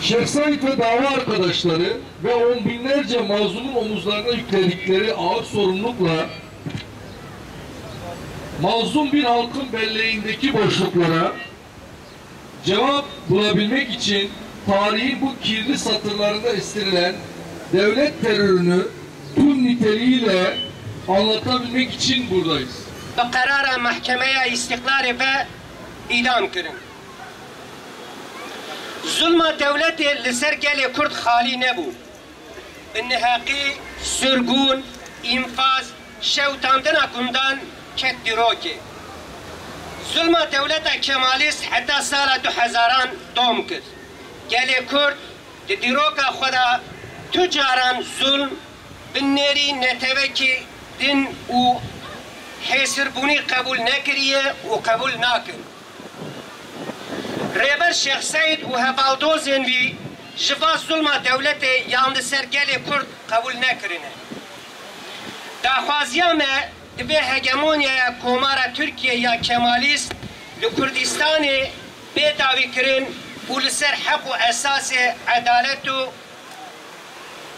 Şeyh Said ve dava arkadaşları ve on binlerce mazlumun omuzlarına yükledikleri ağır sorumlulukla mazlum bir halkın belleğindeki boşluklara cevap bulabilmek için tarihin bu kirli satırlarında istenilen devlet terörünü tüm niteliğiyle anlatabilmek için buradayız. Karara mahkemeye istiklal ve idam kırın. Zulma devleti li ser gelê Kurd xalî nebû. Bi nihaqî, sürgûn, infaz, şewtandina gundan ket dîrokê. Zulma devleta Kemalîst heta sala 2000 dom kir. Gelê Kurd di dîroka xwe de tu caran zulm bi nêrî netewekî din û hêsirbûnî qebûl nekiriye û qebûl nakin. Rêber Şeyh Said û hevaldozên wî ji va zulma devletê yan li ser gelê Kurd qebûl nekirine. Daxwaziya me divê hegemonyaya komara Tirkiye ya Kemalîst li Kurdistanê bêdawîkirin û li ser heq û esasê edalet û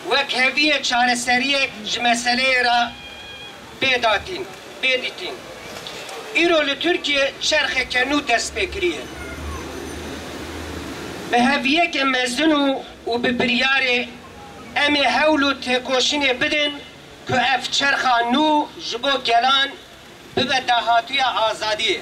wek heviyê çareseriyek ji meseleyê ra bêdîtin. Îro li Tirkiye çerxeke nû dest pê kiriye. Bi heviyeke mezin û bi biryarê em ê hewl û têkoşînê bidin ku ev çerxa nû ji bo gelan bibe dahatiya azadiyê.